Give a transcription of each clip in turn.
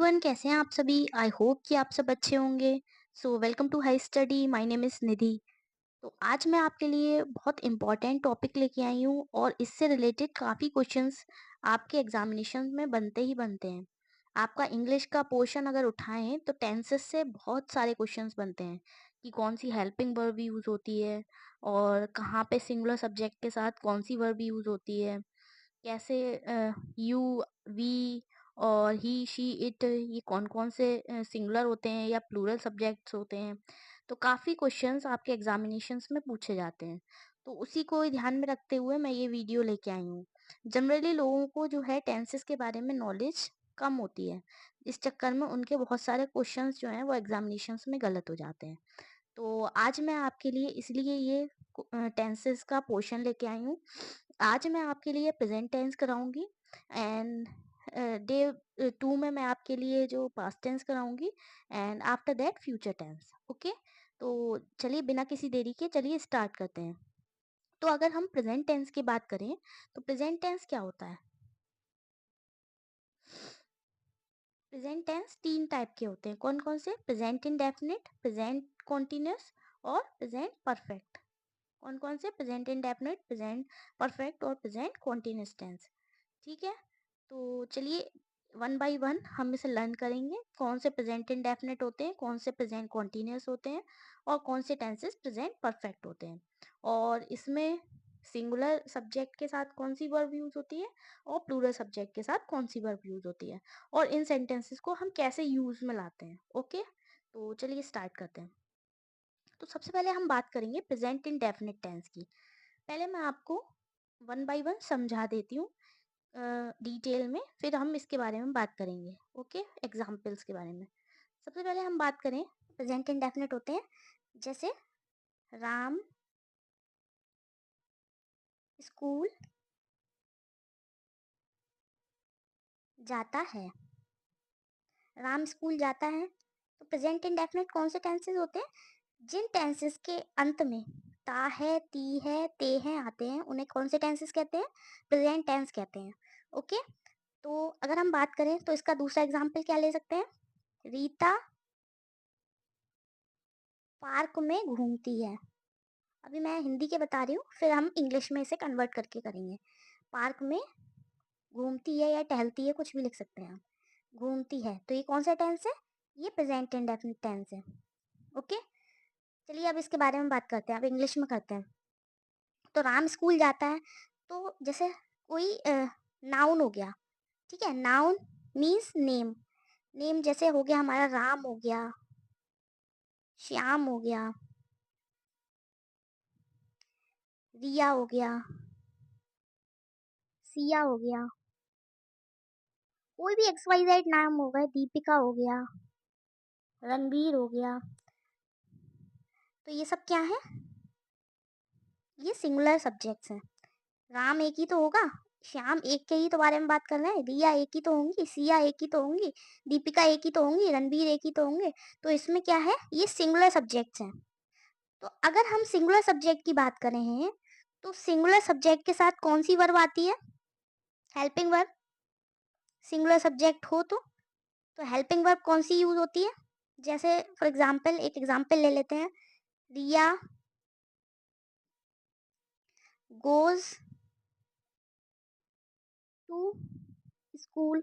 Everyone, कैसे हैं आप सभी। आई होप कि आप सब अच्छे होंगे। So welcome to high study. My name is Nidhi. तो आज मैं आपके लिए बहुत इम्पोर्टेंट टॉपिक लेके आई हूँ और इससे रिलेटेड काफ़ी क्वेश्चंस आपके एग्जामिनेशन में बनते ही बनते हैं। आपका इंग्लिश का पोर्शन अगर उठाएं तो टेंसेस से बहुत सारे क्वेश्चंस बनते हैं कि कौन सी हेल्पिंग वर्ब यूज़ होती है और कहाँ पे सिंगुलर सब्जेक्ट के साथ कौन सी वर्ब यूज़ होती है, कैसे यू, वी और ही, शी, इट ये कौन-कौन से सिंगुलर होते हैं या प्लूरल सब्जेक्ट्स होते हैं। तो काफ़ी क्वेश्चंस आपके एग्जामिनेशंस में पूछे जाते हैं। तो उसी को ही ध्यान में रखते हुए मैं ये वीडियो लेके आई हूँ। जनरली लोगों को जो है टेंसेस के बारे में नॉलेज कम होती है। इस चक्कर में उनके बहुत सारे क्वेश्चंस जो हैं वो एग्जामिनेशंस में गलत हो जाते हैं। तो आज मैं आपके लिए इसलिए ये टेंसेस का पोर्शन लेके आई हूँ। आज मैं आपके लिए प्रेजेंट टेंस कराऊंगी एंड डे 2 में मैं आपके लिए जो पास्ट टेंस कराऊंगी and after that future tense. Okay, तो चलिए बिना किसी देरी के चलिए स्टार्ट करते हैं। तो अगर हम प्रेजेंट टेंस की बात करें तो प्रेजेंट टेंस क्या होता है। प्रेजेंट टेंस 3 टाइप के होते हैं। कौन कौन से? प्रेजेंट इंडेफिनिट, प्रेजेंट कॉन्टिन्यूस और प्रेजेंट परफेक्ट। कौन कौन से? प्रेजेंट इंडेफिनिट, प्रेजेंट परफेक्ट और प्रेजेंट कॉन्टिन्यूस टेंस। ठीक है, तो चलिए वन बाय वन हम इसे लर्न करेंगे। कौन से प्रेजेंट इंडेफिनिट होते हैं, कौन से प्रेजेंट कॉन्टिन्यूस होते हैं और कौन से टेंसेस प्रेजेंट परफेक्ट होते हैं, और इसमें सिंगुलर सब्जेक्ट के साथ कौन सी वर्ब यूज होती है और प्लूरल सब्जेक्ट के साथ कौन सी वर्ब यूज होती है, और इन सेंटेंसेस को हम कैसे यूज में लाते हैं। ओके, तो चलिए स्टार्ट करते हैं। तो सबसे पहले हम बात करेंगे प्रेजेंट इंडेफिनिट टेंस की। पहले मैं आपको वन बाय वन समझा देती हूँ डिटेल में, फिर हम इसके बारे में बात करेंगे। ओके, एग्जाम्पल्स के बारे में। सबसे पहले हम बात करें, प्रेजेंट इंडेफिनिट होते हैं जैसे राम स्कूल जाता है। राम स्कूल जाता है। तो प्रेजेंट इंडेफिनिट कौन से टेंसेस होते हैं? जिन टेंसेस के अंत में ता है, ती है, ते हैं आते हैं, उन्हें कौन से टेंसेस कहते हैं? प्रेजेंट टेंस कहते हैं। ओके, तो अगर हम बात करें तो इसका दूसरा एग्जाम्पल क्या ले सकते हैं? रीता पार्क में घूमती है। अभी मैं हिंदी के बता रही हूँ, फिर हम इंग्लिश में इसे कन्वर्ट करके करेंगे। पार्क में घूमती है या टहलती है, कुछ भी लिख सकते हैं आप। घूमती है, तो ये कौन सा टेंस है? ये प्रेजेंट इंडेफिनिट टेंस है। ओके, चलिए अब इसके बारे में बात करते हैं। अब इंग्लिश में करते हैं। तो राम स्कूल जाता है, तो जैसे कोई नाउन हो गया। ठीक है, नाउन मीन्स नेम। नेम जैसे हो गया हमारा राम हो गया, श्याम हो गया, रिया हो गया, सिया हो गया, कोई भी एक्स वाई जेड नाम हो गया, दीपिका हो गया, रणबीर हो गया। तो ये सब क्या है? ये सिंगुलर सब्जेक्ट्स हैं। राम एक ही तो होगा, श्याम एक के ही तो बारे में बात कर रहे हैं, रिया एक ही तो होंगी, सिया एक ही तो होंगी, दीपिका एक ही तो होंगी, रणबीर एक ही तो होंगे। तो इसमें क्या है? ये सिंगुलर सब्जेक्ट्स हैं। तो अगर हम सिंगुलर सब्जेक्ट की बात कर रहे हैं तो सिंगुलर सब्जेक्ट के साथ कौन सी वर्ब आती है? Helping verb. सिंगुलर सब्जेक्ट हो तो हेल्पिंग वर्ब कौन सी यूज होती है? जैसे फॉर एग्जाम्पल, एक एग्जाम्पल ले लेते हैं। रिया गोज टू स्कूल।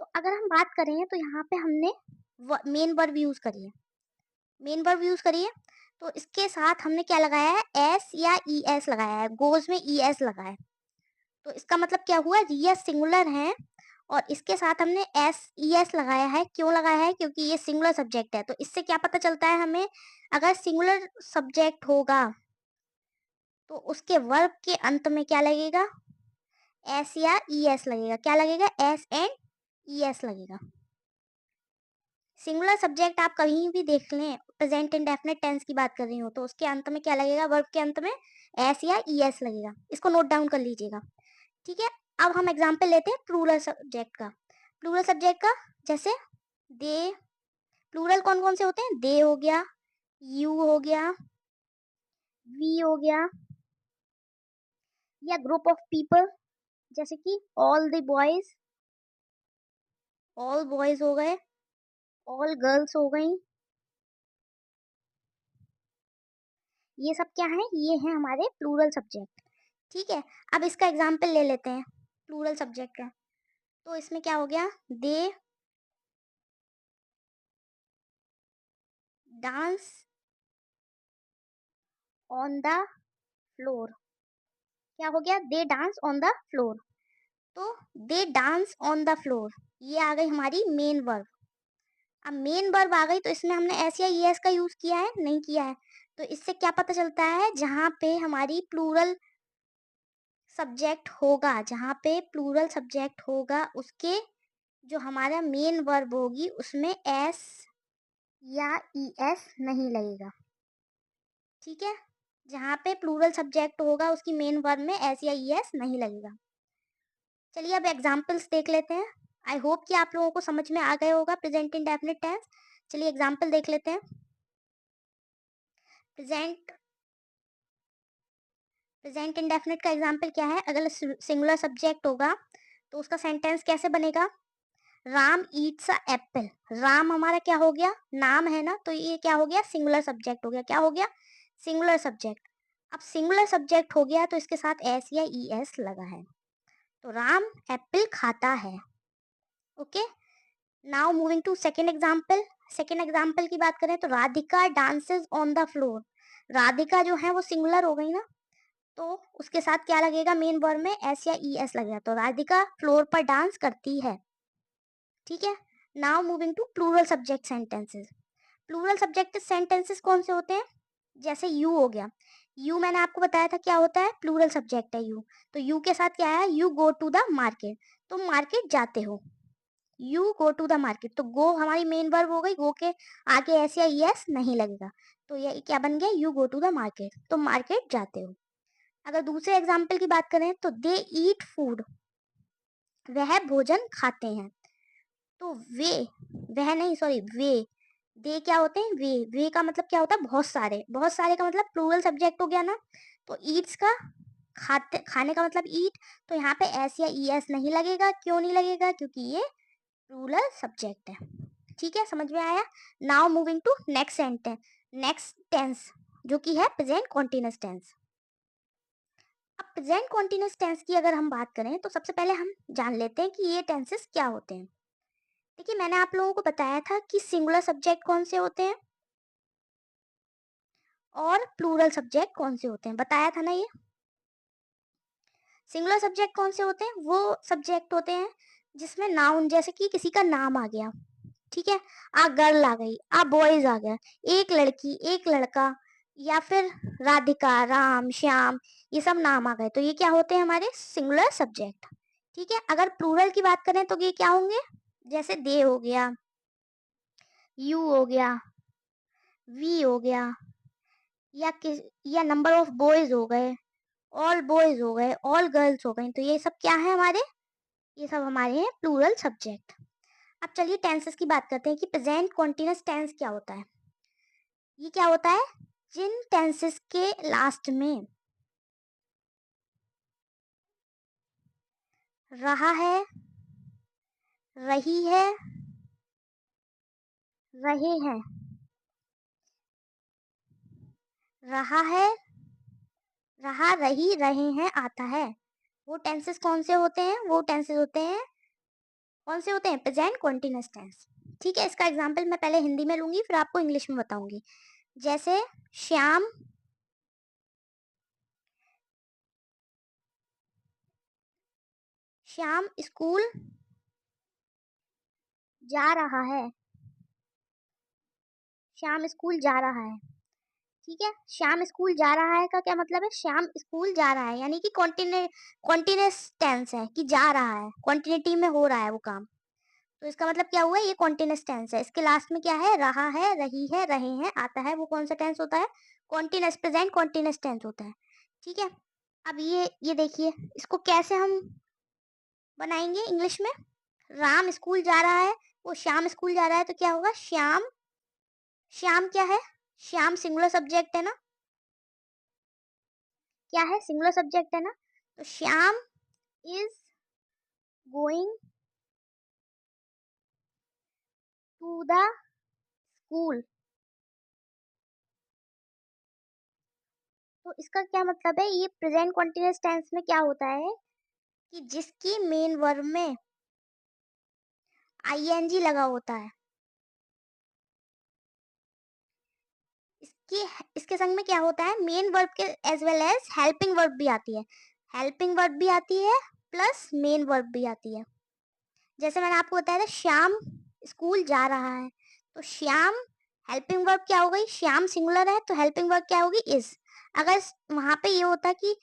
तो अगर हम बात करें तो यहाँ पे हमने मेन वर्ब यूज करी है। मेन वर्ब यूज करी है, तो इसके साथ हमने क्या लगाया है? एस या ई एस लगाया है। गोज में ई एस लगा है, तो इसका मतलब क्या हुआ? रिया सिंगुलर है और इसके साथ हमने एस ई एस लगाया है। क्यों लगाया है? क्योंकि ये सिंगुलर सब्जेक्ट है। तो इससे क्या पता चलता है हमें? अगर सिंगुलर सब्जेक्ट होगा तो उसके वर्ब के अंत में क्या लगेगा? एस या ई एस लगेगा। क्या लगेगा? एस एंड ई एस लगेगा। सिंगुलर सब्जेक्ट आप कहीं भी देख लें, प्रेजेंट इंडेफिनिट टेंस की बात कर रही हूँ, तो उसके अंत में क्या लगेगा? वर्ब के अंत में एस या ई एस लगेगा। इसको नोट डाउन कर लीजिएगा। ठीक है, अब हम एग्जाम्पल लेते हैं प्लूरल सब्जेक्ट का। प्लूरल सब्जेक्ट का जैसे दे। प्लूरल कौन कौन से होते हैं? दे हो गया, यू हो गया, वी हो गया, या ग्रुप ऑफ पीपल, जैसे कि all the boys, all boys हो गए, ऑल गर्ल्स हो गई। ये सब क्या है? ये है हमारे प्लूरल सब्जेक्ट। ठीक है, अब इसका एग्जाम्पल ले लेते हैं प्लूरल सब्जेक्ट का। तो इसमें क्या हो गया? दे डांस ऑन द फ्लोर। क्या हो गया? दे डांस ऑन द फ्लोर। तो दे डांस ऑन द फ्लोर, ये आ गई हमारी मेन वर्ब। अब मेन वर्ब आ गई तो इसमें हमने एस या ईएस का यूज किया है? नहीं किया है। तो इससे क्या पता चलता है? जहां पे हमारी प्लूरल सब्जेक्ट होगा, जहां पे प्लूरल सब्जेक्ट होगा, उसके जो हमारा मेन वर्ब होगी उसमें एस या ईएस नहीं लगेगा। ठीक है, जहां पे प्लूरल सब्जेक्ट होगा उसकी मेन वर्ब में एस या ईएस नहीं लगेगा। चलिए अब एग्जाम्पल्स देख लेते हैं। आई होप कि आप लोगों को समझ में आ गया होगा प्रेजेंट इंडेफिनिट टेंस। चलिए एग्जाम्पल देख लेते हैं। प्रेजेंट प्रेजेंट इंडेफिनिट का एग्जाम्पल क्या है? अगर सिंगुलर सब्जेक्ट होगा तो उसका सेंटेंस कैसे बनेगा? राम ईट्स अ एप्पल। राम हमारा क्या हो गया? नाम है ना, तो ये क्या हो गया? सिंगुलर सब्जेक्ट हो गया। क्या हो गया? Singular subject. अब सिंगुलर सब्जेक्ट हो गया तो इसके साथ एस या ई एस लगा है, तो राम एप्पल खाता है। Okay, now moving to second example. Second example की बात करें तो Radhika dances on the floor. Radhika जो है वो सिंगुलर हो गई ना, तो उसके साथ क्या लगेगा? मेन वर्ब में एस या ई एस लगेगा, तो राधिका फ्लोर पर डांस करती है। ठीक है, now moving to plural subject sentences. Plural subject sentences कौन से होते हैं? जैसे यू हो गया। यू मैंने आपको बताया था क्या होता है? प्लूरल सब्जेक्ट है यू। तो यू के साथ क्या है? You go to the market. तुम मार्केट जाते हो। You go to the market, तो गो हमारी मेन वर्ब हो गई। गो के आगे एस या यस नहीं लगेगा, तो ये क्या बन गया? You go to the market, तुम मार्केट जाते हो। अगर दूसरे एग्जाम्पल की बात करें तो दे ईट फूड, वह भोजन खाते हैं। तो वे, वह नहीं सॉरी वे, दे क्या होते हैं? वे का मतलब क्या होता है? बहुत सारे। बहुत सारे का मतलब प्लूरल सब्जेक्ट हो गया ना, तो ईट्स का खाते, खाने का मतलब ईट, तो यहाँ पे एस या ई एस नहीं लगेगा। क्यों नहीं लगेगा? क्योंकि ये प्लूरल सब्जेक्ट है। ठीक है, समझ में आया? Now moving to next sentence, next tense, जो कि है प्रेजेंट कॉन्टिन्यूअस टेंस। अब प्रेजेंट कॉन्टिन्यूअस टेंस की अगर हम बात करें तो सबसे पहले हम जान लेते हैं कि ये टेंसेस क्या होते हैं। देखिए, मैंने आप लोगों को बताया था कि सिंगुलर सब्जेक्ट कौन से होते हैं और प्लूरल सब्जेक्ट कौन से होते हैं, बताया था ना ये। सिंगुलर सब्जेक्ट कौन से होते हैं? वो सब्जेक्ट होते हैं जिसमें नाउन, जैसे कि किसी का नाम आ गया। ठीक है, आ गर्ल आ गई, आ बॉयज आ गया, एक लड़की, एक लड़का, या फिर राधिका, राम, श्याम, ये सब नाम आ गए, तो ये क्या होते हैं? हमारे सिंगुलर सब्जेक्ट। ठीक है, अगर प्लूरल की बात करें तो ये क्या होंगे? जैसे दे हो गया, यू हो गया, वी हो गया, या नंबर ऑफ बॉयज हो गए, ऑल बॉयज हो गए, ऑल गर्ल्स हो गई, तो ये सब क्या है हमारे? ये सब हमारे हैं प्लूरल सब्जेक्ट। अब चलिए टेंसेस की बात करते हैं कि प्रेजेंट कॉन्टिन्यूअस टेंस क्या होता है। ये क्या होता है? जिन टेंसेस के लास्ट में रहा है, रही है, रहे हैं, रहा है, रहा, रही, रहे हैं आता है, वो टेंसेस कौन से होते हैं? वो टेंसेस होते हैं, कौन से होते हैं? Present continuous tense. ठीक है, इसका एग्जांपल मैं पहले हिंदी में लूंगी फिर आपको इंग्लिश में बताऊंगी। जैसे श्याम, श्याम स्कूल जा रहा है, श्याम स्कूल जा रहा है। ठीक है, श्याम स्कूल जा रहा है का क्या मतलब है? श्याम स्कूल जा रहा है, यानी कि कॉन्टिन्यूअस टेंस है कि जा रहा है, कॉन्टिन्यूटी में हो रहा है वो काम। तो इसका मतलब क्या हुआ? ये कॉन्टिन्यूअस टेंस है। इसके लास्ट में क्या है? रहा है, रही है, रहे हैं आता है, वो कौन सा टेंस होता है? कॉन्टिन्यूअस, प्रेजेंट कॉन्टिन्यूअस टेंस होता है। ठीक है, अब ये देखिए, इसको कैसे हम बनाएंगे इंग्लिश में? राम स्कूल जा रहा है, वो श्याम स्कूल जा रहा है, तो क्या होगा? श्याम, श्याम क्या है? श्याम सिंगुलर सब्जेक्ट है ना, क्या है? सिंगुलर सब्जेक्ट है ना, तो Shyam is going to the school. तो इसका क्या मतलब है, ये प्रेजेंट कंटीन्यूअस टेंस में क्या होता है कि जिसकी मेन वर्ब में आईएनजी लगा होता है, इसकी इसके संग में क्या होता है, मेन वर्ब के as well as helping verb भी आती है। हेल्पिंग वर्ब भी आती है प्लस मेन वर्ब भी आती है। जैसे मैंने आपको बताया था श्याम स्कूल जा रहा है, तो श्याम हेल्पिंग वर्ब क्या हो गई, श्याम सिंगुलर है तो हेल्पिंग वर्ब क्या होगी, इज। अगर वहां पे ये होता कि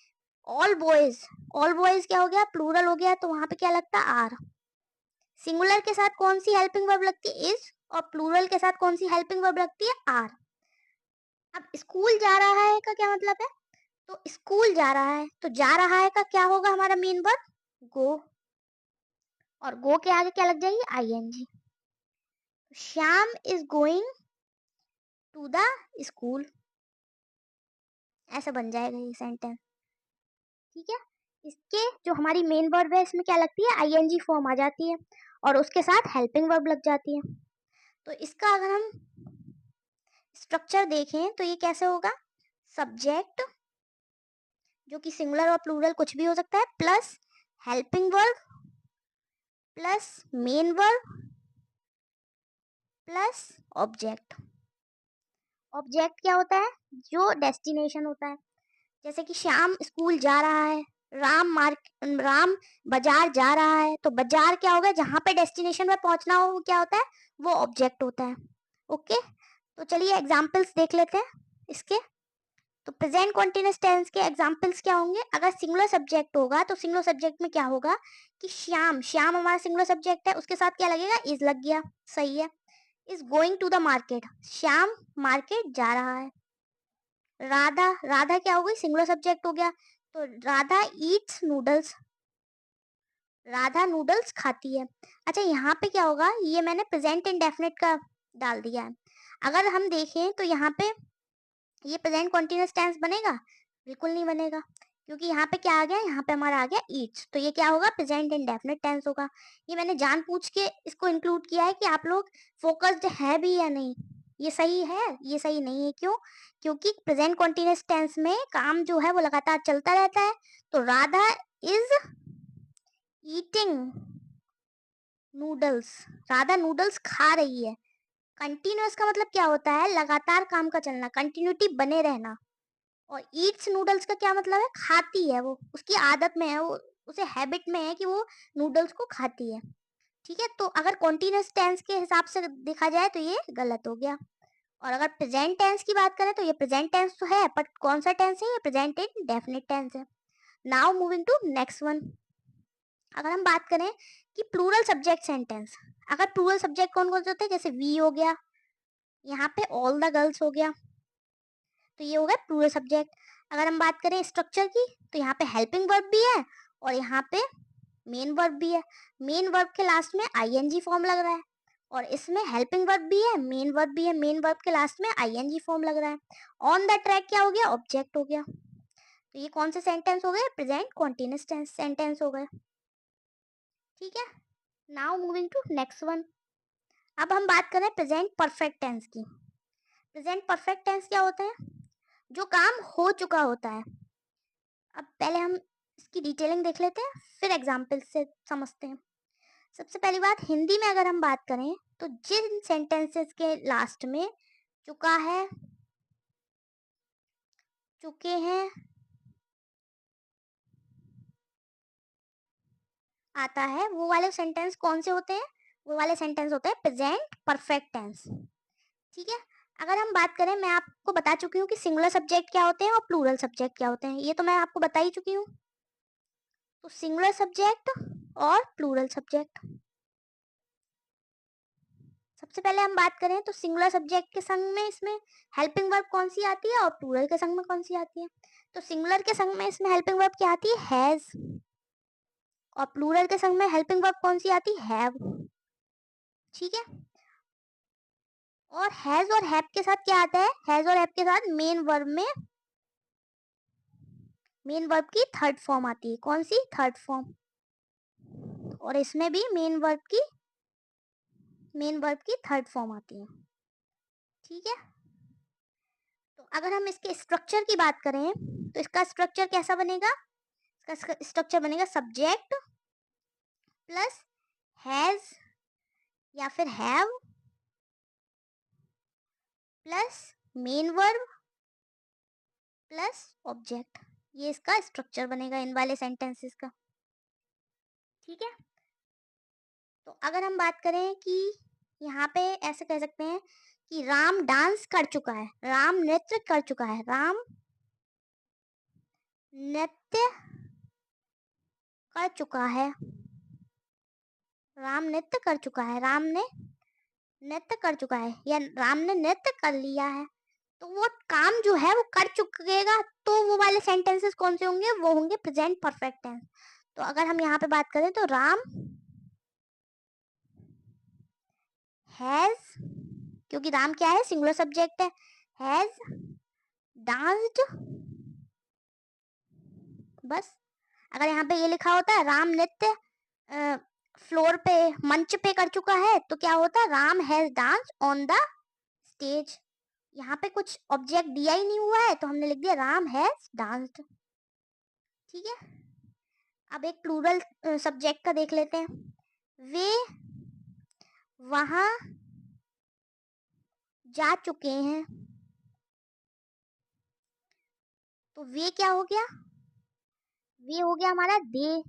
ऑल बॉयज, ऑल बॉयज क्या हो गया, प्लूरल हो गया, तो वहां पे क्या लगता, आर। सिंगुलर के साथ कौन सी हेल्पिंग वर्ब लगती है, इज, और प्लूरल के साथ कौन सी हेल्पिंग वर्ब लगती है, आर। अब स्कूल जा रहा है का क्या मतलब है, तो स्कूल जा रहा है तो जा रहा है का क्या होगा हमारा मेन वर्ब, गो, और गो के आगे क्या लग जाएगी, ING. Shyam is going to the school, ऐसा बन जाएगा ये सेंटेंस। ठीक है, इसके जो हमारी मेन वर्ब है इसमें क्या लगती है, आईएनजी फॉर्म आ जाती है और उसके साथ हेल्पिंग वर्ब लग जाती है। तो इसका अगर हम स्ट्रक्चर देखें तो ये कैसे होगा, सब्जेक्ट जो कि सिंगुलर और प्लूरल कुछ भी हो सकता है, plus helping verb plus main verb plus object. Object क्या होता है, जो डेस्टिनेशन होता है। जैसे कि श्याम स्कूल जा रहा है, राम बाजार जा रहा है, तो बाजार क्या होगा, जहां पे डेस्टिनेशन पे पहुंचना हो वो क्या होता है, वो ऑब्जेक्ट होता है। ओके, तो चलिए एग्जांपल्स देख लेते हैं इसके। तो प्रेजेंट कंटीन्यूअस टेंस के एग्जांपल्स क्या होंगे, अगर सिंगुलर सब्जेक्ट होगा तो सिंगुलर सब्जेक्ट में क्या होगा कि श्याम, श्याम हमारा सिंगुलर सब्जेक्ट है, उसके साथ क्या लगेगा, इज लग गया, सही है। Is going to the market, Shyam market जा रहा है। राधा, राधा क्या हो गई, सिंगुलर सब्जेक्ट हो गया, तो Radha Yeats noodles, Radha noodles खाती है। अच्छा यहाँ पे क्या होगा, ये मैंने प्रेजेंट इंडेफिनिट का डाल दिया है। अगर हम देखें तो यहाँ पे ये प्रेजेंट कॉन्टिन्यूअस टेंस बनेगा, बिल्कुल नहीं बनेगा, क्योंकि यहाँ पे क्या आ गया, यहाँ पे हमारा आ गया ईट्स, तो ये क्या होगा, प्रेजेंट इंडेफिनिट टेंस होगा। ये मैंने जानबूझ के इसको इंक्लूड किया है कि आप लोग फोकस्ड है भी या नहीं। ये सही है, ये सही नहीं है, क्यों, क्योंकि प्रेजेंट कॉन्टिन्यूअस टेंस में काम जो है वो लगातार चलता रहता है। तो Radha is eating noodles, Radha noodles खा रही है। कंटिन्यूअस का मतलब क्या होता है, लगातार काम का चलना, कंटिन्यूटी बने रहना। और ईट्स नूडल्स का क्या मतलब है, खाती है, वो उसकी आदत में है, वो उसे हैबिट में है कि वो नूडल्स को खाती है। ठीक है, तो अगर कॉन्टिन्यूअस टेंस के हिसाब से देखा जाए तो ये गलत हो गया। और अगर प्रेजेंट टेंस की बात करें तो ये प्रेजेंट टेंस तो है, बट कौन सा टेंस है, ये प्रेजेंट इंडेफिनिट टेंस है। Now moving to next one. अगर हम बात करें कि प्लूरल सब्जेक्ट सेंटेंस, अगर प्लूरल सब्जेक्ट कौन कौन से होते हैं, जैसे वी हो गया, यहाँ पे ऑल द गर्ल्स हो गया, तो ये हो गया प्लूरल सब्जेक्ट। अगर हम बात करें स्ट्रक्चर की, तो यहाँ पे हेल्पिंग वर्ब भी है और यहाँ पे मेन वर्ब भी है। मेन वर्ब के लास्ट में आईएनजी फॉर्म लग रहा है, और इसमें हेल्पिंग वर्ब भी है, मेन वर्ब भी है, मेन वर्ब के लास्ट में आईएनजी फॉर्म लग रहा है। ऑन द ट्रैक क्या हो गया, ऑब्जेक्ट हो गया। तो ये कौन से सेंटेंस हो गए, प्रेजेंट कॉन्टिन्यूअस सेंटेंस हो गए। ठीक है, now moving to next one. अब हम बात करें प्रेजेंट परफेक्ट टेंस की। प्रेजेंट परफेक्ट टेंस क्या होता है, जो काम हो चुका होता है। अब पहले हम इसकी डिटेलिंग देख लेते हैं, फिर एग्जाम्पल से समझते हैं। सबसे पहली बात, हिंदी में अगर हम बात करें तो जिन सेंटेंसेस के लास्ट में चुका है, चुके हैं आता है, वो वाले सेंटेंस कौन से होते हैं, वो वाले सेंटेंस होते हैं प्रेजेंट परफेक्ट टेंस। ठीक है, अगर हम बात करें, मैं आपको बता चुकी हूँ कि सिंगुलर सब्जेक्ट क्या होते हैं और प्लूरल सब्जेक्ट क्या होते हैं, ये तो मैं आपको बता ही चुकी हूँ। तो सिंगुलर सब्जेक्ट और प्लूरल सब्जेक्ट। सबसे पहले हम बात करें तो सिंगुलर सब्जेक्ट के संग में इसमें हेल्पिंग वर्ब कौन सी आती है और प्लूरल के संग में कौन सी आती है। तो सिंगुलर के संग में इसमें हेल्पिंग वर्ब क्या आती है, हैज, और प्लूरल के संग में हेल्पिंग वर्ब कौन सी आती है, हैव। ठीक है, और हैज और हैव के साथ क्या आता है, हैज और हैव के साथ मेन वर्ब में मेन वर्ब की थर्ड फॉर्म आती है, कौन सी, थर्ड फॉर्म। और इसमें भी मेन वर्ब की थर्ड फॉर्म आती है। ठीक है, तो अगर हम इसके स्ट्रक्चर की बात करें तो इसका स्ट्रक्चर कैसा बनेगा? इसका स्ट्रक्चर बनेगा सब्जेक्ट प्लस हैज या फिर have plus main verb plus object. ये इसका स्ट्रक्चर बनेगा इन वाले सेंटेंसेस का। ठीक है, तो अगर हम बात करें कि यहाँ पे ऐसे कह सकते हैं कि राम डांस कर चुका है, राम नृत्य कर चुका है, राम नृत्य कर चुका है, राम नृत्य कर चुका है, राम ने नृत्य कर चुका है या राम ने नृत्य कर लिया है। तो वो काम जो है वो कर चुकेगा, तो वो वाले सेंटेंसेस कौन से होंगे? वो होंगे प्रेजेंट परफेक्ट टेंस। तो अगर हम यहाँ पे बात करें तो राम हैज, क्योंकि राम क्या है? सिंगुलर सब्जेक्ट है, हैज डांस्ड। बस अगर यहाँ पे ये लिखा होता है राम नृत्य फ्लोर पे, मंच पे कर चुका है, तो क्या होता है? Ram has dance on the stage. यहाँ पे कुछ ऑब्जेक्ट दिया ही नहीं हुआ है तो हमने लिख दिया राम हैज डांस्ड। ठीक है, अब एक प्लूरल सब्जेक्ट का देख लेते हैं। वे वहां जा चुके हैं, तो वे क्या हो गया? वे हो गया हमारा दे।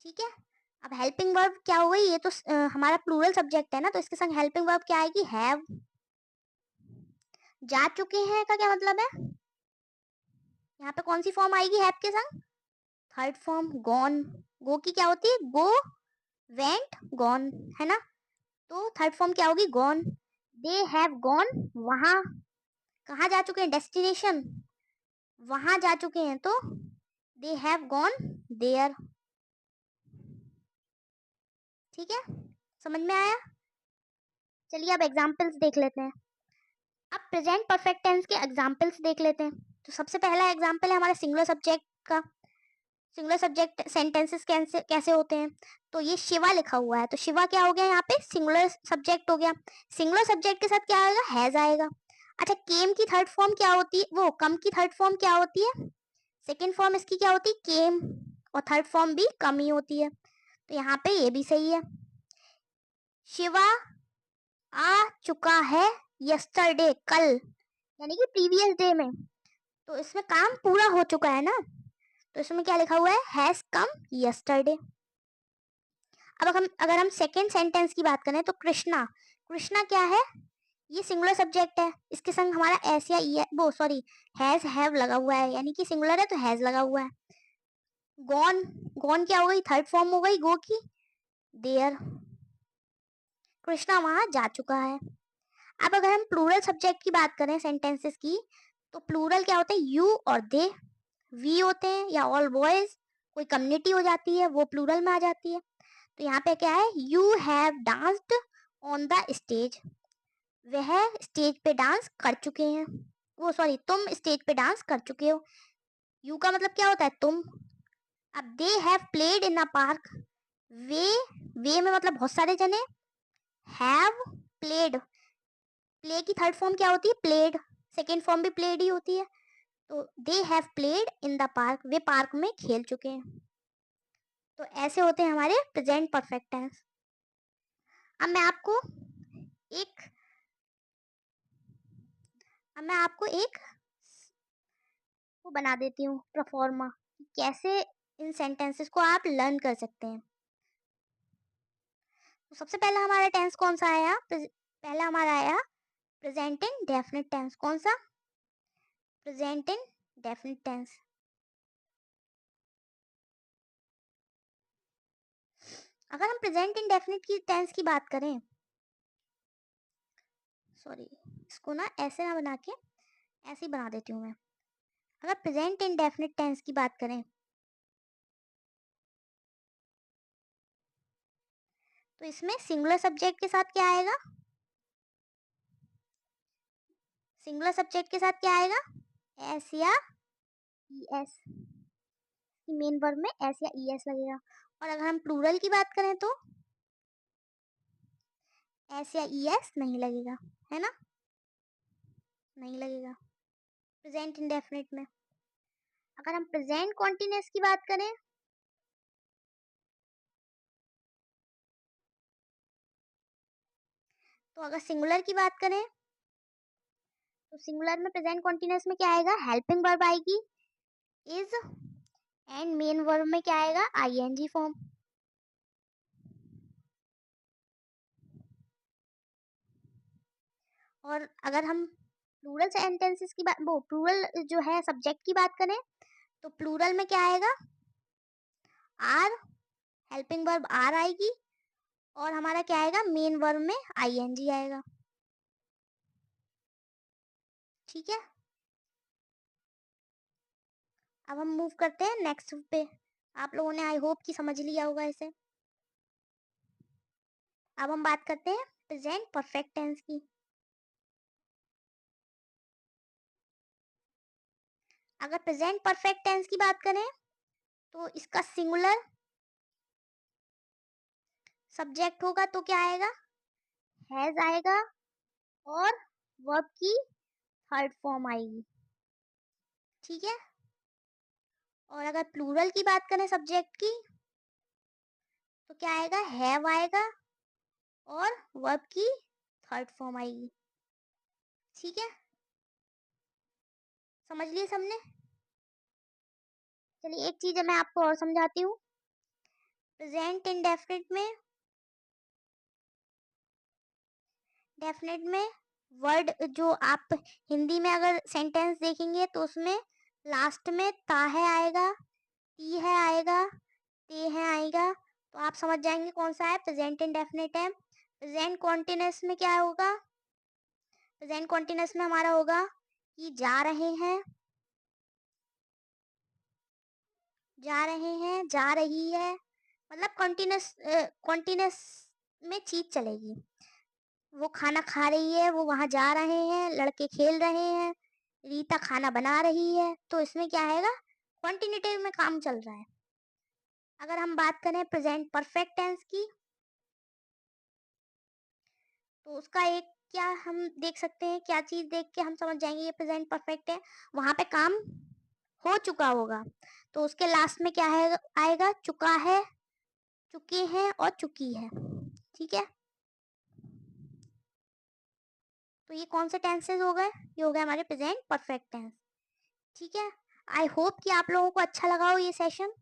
ठीक है, अब हेल्पिंग वर्ब क्या हो गई? ये तो हमारा प्लूरल सब्जेक्ट है ना, तो इसके संग हेल्पिंग वर्ब क्या आएगी? हैव। जा चुके हैं का क्या मतलब है? यहाँ पे कौन सी फॉर्म आएगी हैव के संग? Third form gone. गो की क्या होती है? गो, वेंट, गॉन, है ना? तो थर्ड फॉर्म क्या होगी? गॉन। दे हैव गॉन, वहां कहाँ जा चुके हैं? डेस्टिनेशन, वहां जा चुके हैं, तो दे हैव गॉन देयर। ठीक है, समझ में आया? चलिए अब एग्जाम्पल्स देख लेते हैं। अब प्रेजेंट परफेक्ट टेंस के एग्जाम्पल्स देख लेते हैं। तो सबसे पहला एग्जाम्पल है हमारे सिंगुलर सब्जेक्ट का। सिंगुलर सब्जेक्ट सेंटेंसेस कैसे कैसे होते हैं? तो ये शिवा लिखा हुआ है, तो शिवा क्या हो गया? यहाँ पे सिंगुलर सब्जेक्ट हो गया। सिंगुलर सब्जेक्ट के साथ क्या आएगा? हैज आएगा। अच्छा, केम की थर्ड फॉर्म क्या होती है? वो कम की थर्ड फॉर्म क्या होती है? सेकेंड फॉर्म इसकी क्या होती है? केम। और थर्ड फॉर्म भी कम ही होती है, तो यहाँ पे ये भी सही है। शिवा आ चुका है यस्टरडे, कल, यानी कि प्रीवियस डे में, तो इसमें काम पूरा हो चुका है ना, तो इसमें क्या लिखा हुआ है? Has come yesterday. अब अगर हम सेकेंड सेंटेंस की बात करें तो कृष्णा, कृष्णा क्या है? ये सिंगुलर सब्जेक्ट है, इसके संग हमारा एस या ई, वो सॉरी हैज हैव लगा हुआ है, यानी कि सिंगुलर है तो हैज लगा हुआ है। गॉन, गॉन क्या हो गई? थर्ड फॉर्म हो गई गो की, देयर। कृष्णा वहां जा चुका है। अब अगर हम प्लूरल सब्जेक्ट की बात करें सेंटेंसेस की, तो प्लूरल क्या होते हैं? यू और दे। वी होते हैं या ऑल बॉयज, कोई कम्युनिटी हो जाती है वो प्लूरल में आ जाती है। तो यहाँ पे क्या है? You have danced on the stage, वह स्टेज पे डांस कर चुके हैं। वो सॉरी, तुम स्टेज पे डांस कर चुके हो। यू का मतलब क्या होता है? तुम। अब they have played in a park, वे में मतलब बहुत सारे जने, हैव प्लेड, प्ले की थर्ड फॉर्म क्या होती है? प्लेड। सेकेंड फॉर्म भी प्लेड ही होती है, तो they have played in the park, वे पार्क में खेल चुके हैं। तो ऐसे होते हैं हमारे प्रेजेंट परफेक्ट टेंस। अब मैं आपको एक अब मैं आपको एक वो बना देती हूँ प्रोफॉर्मा, कैसे इन सेंटेंसेस को आप लर्न कर सकते हैं। तो सबसे पहला हमारा टेंस कौन सा आया? पहला हमारा आया प्रेजेंट इन डेफिनिट टेंस। कौन सा? Present indefinite tense. अगर हम प्रेजेंट इन डेफिनिट की टेंस की बात करें, सॉरी इसको ना ऐसे ना बना के ऐसे ही बना देती हूँ मैं। अगर प्रेजेंट इन डेफिनिट टेंस की बात करें तो इसमें सिंगुलर सब्जेक्ट के साथ क्या आएगा? सिंगुलर सब्जेक्ट के साथ क्या आएगा? एस या ई एस। मेन वर्ब में एस या ई एस लगेगा। और अगर हम प्लूरल की बात करें तो एस या ई एस नहीं लगेगा, है ना, नहीं लगेगा प्रेजेंट इंडेफिनिट में। अगर हम प्रेजेंट कॉन्टिन्यूअस की बात करें तो अगर सिंगुलर की बात करें तो सिंगुलर में प्रेजेंट कॉन्टिन्यूअस में क्या आएगा, हेल्पिंग वर्ब आएगी इज, एंड मेन वर्ब में क्या आएगा, आईएनजी फॉर्म। और अगर हम प्लूरल सेंटेंसेस की बात, वो प्लूरल जो है सब्जेक्ट की बात करें तो प्लूरल में क्या आएगा, आर, हेल्पिंग वर्ब आर आएगी, और हमारा क्या आएगा, मेन वर्ब में आईएनजी आएगा। ठीक है, अब हम मूव करते हैं नेक्स्ट पे। आप लोगों ने आई होप कि समझ लिया होगा इसे। अब हम बात करते हैं प्रेजेंट परफेक्ट टेंस की। अगर प्रेजेंट परफेक्ट टेंस की बात करें तो इसका सिंगुलर सब्जेक्ट होगा तो क्या आएगा, हैज आएगा, और वर्ब की थर्ड फॉर्म आएगी। ठीक है, और अगर प्लूरल की बात करें सब्जेक्ट की तो क्या आएगा, हैव आएगा, और वर्ब की थर्ड फॉर्म आएगी। ठीक है, समझ लिए सबने। चलिए एक चीज मैं आपको और समझाती हूँ। प्रेजेंट इंडेफिनिट में, डेफिनेट में वर्ड जो आप हिंदी में अगर सेंटेंस देखेंगे तो उसमें लास्ट में ता है आएगा, ती है आएगा, ते है आएगा, तो आप समझ जाएंगे कौन सा है, प्रेजेंट इंडेफिनिट है। प्रेजेंट कॉन्टिन्यूअस में क्या होगा, प्रेजेंट कॉन्टिन्यूअस में हमारा होगा कि जा रहे हैं, जा रहे हैं, जा रही है, मतलब कंटिन्यूस, कंटिन्यूस में चीज चलेगी। वो खाना खा रही है, वो वहां जा रहे हैं, लड़के खेल रहे हैं, रीता खाना बना रही है, तो इसमें क्या आएगा, कंटिन्यूटी में काम चल रहा है। अगर हम बात करें प्रेजेंट परफेक्ट टेंस की तो उसका एक क्या हम देख सकते हैं, क्या चीज देख के हम समझ जाएंगे ये प्रेजेंट परफेक्ट है, वहां पे काम हो चुका होगा तो उसके लास्ट में क्या है आएगा, चुका है, चुके हैं, और चुकी है। ठीक है, तो ये कौन से टेंसेस हो गए, ये हो गए हमारे प्रेजेंट परफेक्ट टेंस। ठीक है, आई होप कि आप लोगों को अच्छा लगा हो ये सेशन,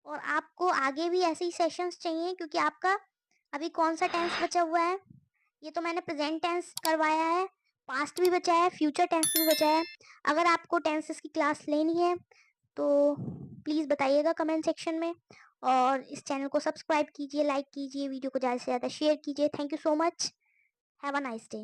और आपको आगे भी ऐसे ही सेशंस चाहिए क्योंकि आपका अभी कौन सा टेंस बचा हुआ है, ये तो मैंने प्रेजेंट टेंस करवाया है, पास्ट भी बचा है, फ्यूचर टेंस भी बचा है। अगर आपको टेंसेस की क्लास लेनी है तो प्लीज़ बताइएगा कमेंट सेक्शन में, और इस चैनल को सब्सक्राइब कीजिए, लाइक कीजिए, वीडियो को ज़्यादा से ज़्यादा शेयर कीजिए। Thank you so much, have a nice day.